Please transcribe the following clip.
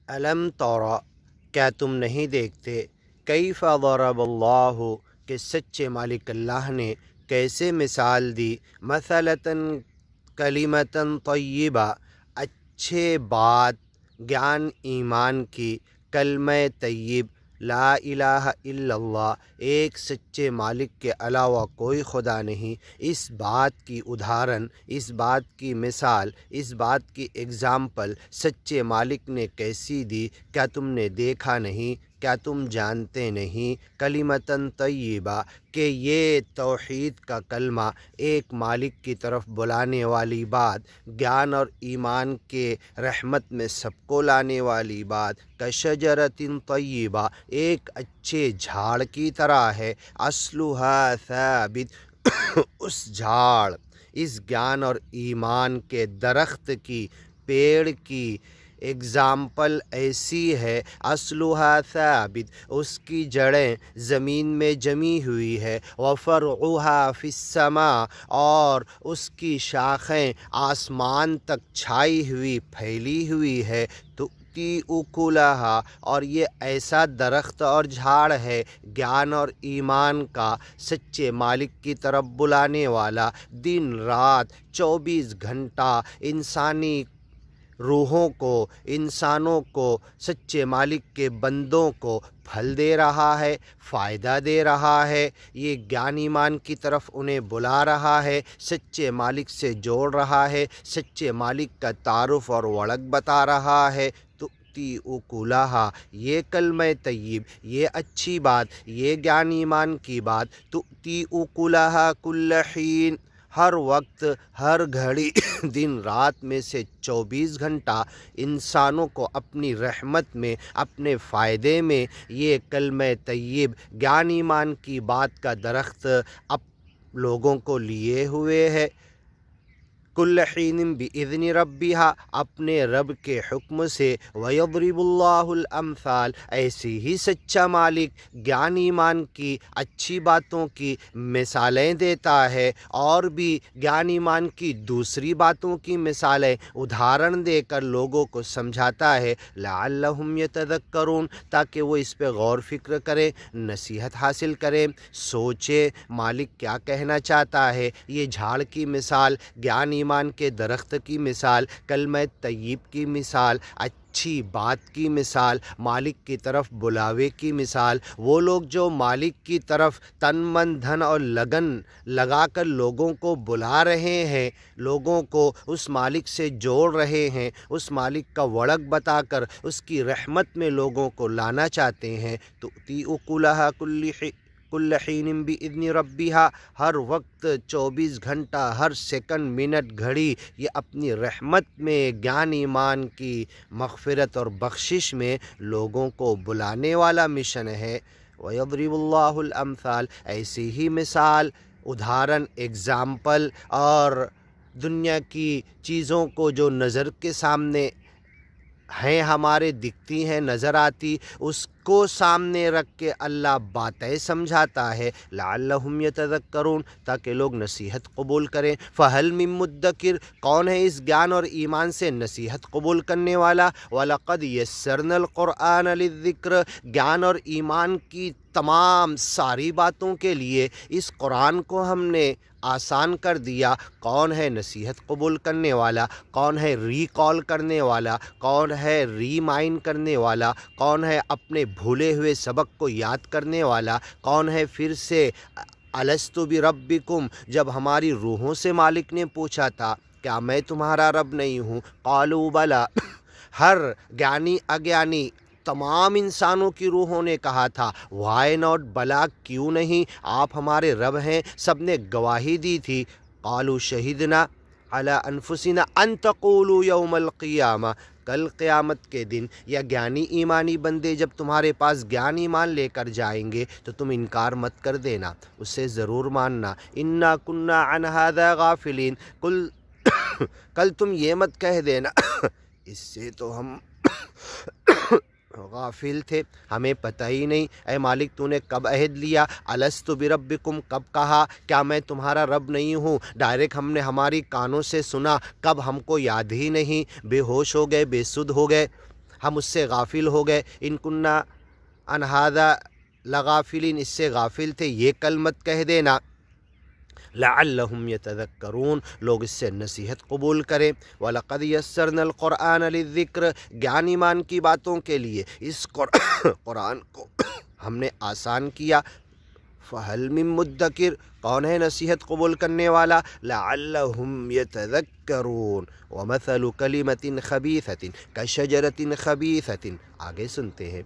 अलम तौरा, क्या तुम नहीं देखते, कैफ़ ज़रब अल्लाह, कि सच्चे मालिक अल्लाह ने कैसे मिसाल दी, मसलतन कलिमतन तय्यबा, अच्छे बात ज्ञान ईमान की, कलमे तय्यब ला इलाहा इल्लल्लाह, एक सच्चे मालिक के अलावा कोई खुदा नहीं। इस बात की उदाहरण, इस बात की मिसाल, इस बात की एग्ज़ाम्पल सच्चे मालिक ने कैसी दी, क्या तुमने देखा नहीं, क्या तुम जानते नहीं। कलिमतन तय्यबा, कि ये तौहीद का कलमा, एक मालिक की तरफ बुलाने वाली बात, ज्ञान और ईमान के रहमत में सबको लाने वाली बात, कशजरतिन तय्यबा, एक अच्छे झाड़ की तरह है, अस्लुहा साबित उस झाड़, इस ज्ञान और ईमान के दरख्त की, पेड़ की एग्ज़ाम्पल ऐसी है, अस्लुहा साबित, उसकी जड़ें ज़मीन में जमी हुई है, वफ़रउहा फ़िस्समा, और उसकी शाखें आसमान तक छाई हुई फैली हुई है, तो ती उकुलहा, और ये ऐसा दरख्त और झाड़ है ज्ञान और ईमान का, सच्चे मालिक की तरफ बुलाने वाला, दिन रात 24 घंटा इंसानी रूहों को, इंसानों को, सच्चे मालिक के बंदों को फल दे रहा है, फ़ायदा दे रहा है। ये ज्ञान ईमान की तरफ उन्हें बुला रहा है, सच्चे मालिक से जोड़ रहा है, सच्चे मालिक का तारुफ़ और वड़क बता रहा है। तो ती उकुलहा, ये कलमे तय्यब, ये अच्छी बात, ये ज्ञान ईमान की बात, तो ती उकुलहा कुल्ल हीन, हर वक्त, हर घड़ी दिन रात में से 24 घंटा इंसानों को अपनी रहमत में, अपने फ़ायदे में, ये कलमे तय्यब ज्ञान ईमान की बात का दरख्त अब लोगों को लिए हुए है। कुल्ल हीन बिइज़्नि रब्बिहा, अपने रब के हुक्म से, वयज़रिबुल्लाहुल अमसाल, ऐसे ही सच्चा मालिक ज्ञान ईमान की अच्छी बातों की मिसालें देता है, और भी ज्ञान ईमान की दूसरी बातों की मिसालें उदाहरण देकर लोगों को समझाता है, लअल्लहुम यतज़क्करून, ताकि वो इस पे गौर फिक्र करें, नसीहत हासिल करें, सोचें मालिक क्या कहना चाहता है। ये झाड़ की मिसाल, ज्ञान ईमान के दरख्त की मिसाल, कलमे तय्यब की मिसाल, अच्छी बात की मिसाल, मालिक की तरफ बुलावे की मिसाल, वो लोग जो मालिक की तरफ तन मन धन और लगन लगाकर लोगों को बुला रहे हैं, लोगों को उस मालिक से जोड़ रहे हैं, उस मालिक का वड़क बताकर उसकी रहमत में लोगों को लाना चाहते हैं, तो ती उकुलहा कुल्ल हीन बिइज़्नि रब्बिहा, हर वक्त 24 घंटा, हर सेकंड, मिनट, घड़ी, ये अपनी रहमत में, ज्ञान ईमान की मग़फ़िरत और बख्शिश में लोगों को बुलाने वाला मिशन है। वयज़रिबुल्लाहुल अमसाल, ऐसी ही मिसाल, उदाहरण, एग्ज़ाम्पल, और दुनिया की चीज़ों को जो नज़र के सामने हैं, हमारे दिखती हैं, नज़र आती, उसको सामने रख के अल्लाह बातें समझाता है, लअल्लहुम यतज़क्करून, ताकि लोग नसीहत कबूल करें। फ़हल मिन मुद्दकिर, कौन है इस ज्ञान और ईमान से नसीहत कबूल करने वाला। वलक़द यस्सरनल क़ुरआन लिज़्ज़िक्र, ज्ञान और ईमान की तमाम सारी बातों के लिए इस कुरान को हमने आसान कर दिया। कौन है नसीहत कबूल करने वाला, कौन है रिकॉल करने वाला, कौन है रीमाइंड करने वाला, कौन है अपने भूले हुए सबक को याद करने वाला, कौन है फिर से अलस्तु बिरब्बिकुम, जब हमारी रूहों से मालिक ने पूछा था क्या मैं तुम्हारा रब नहीं हूँ, क़ालू बला, हर ज्ञानी अज्ञानी तमाम इंसानों की रूहों ने कहा था वाई नॉट, बला क्यों नहीं, आप हमारे रब हैं, सब ने गवाही दी थी। क़ालू शहीदना अला अनफुसिना अन तक़ूलू यौमल क़ियामा, कल क़यामत के दिन या ज्ञानी ईमानी बंदे जब तुम्हारे पास ज्ञान ईमान लेकर जाएंगे तो तुम इनकार मत कर देना, उससे ज़रूर मानना। इन्ना कुन्ना अन हाज़ा गाफ़िलीन, कल तुम ये मत कह देना इससे तो हम गाफिल थे, हमें पता ही नहीं। ऐ मालिक, तूने कब अहद लिया, अलस्तु बिरब्बिकुम, कब कहा क्या मैं तुम्हारा रब नहीं हूँ, डायरेक्ट हमने हमारी कानों से सुना, कब हमको याद ही नहीं, बेहोश हो गए, बेसुध हो गए। ہم اس سے غافل ہو گئے، ان کننا ان ھذا لغافلین، اس سے غافل تھے، یہ کلمت کہہ دینا، لعلہم یتذکرون، لوگ اس سے نصیحت قبول کریں۔ وَلَقَدْ يَسَّرْنَا الْقُرْآنَ لِلذِّکْرِ، گیان ایمان کی باتوں کے لیے اس قرآن کو ہم نے آسان کیا۔ فَهَلْ مِن مُدَّکِرٍ، کون ہے نصیحت قبول کرنے والا؟ لَعَلَّهُمْ يَتَذَکَّرُونَ وَمَثَلُ كَلِمَةٍ خَبِیثَةٍ كَشَجَرَةٍ خَبِیثَةٍ، آگے سنتے ہیں۔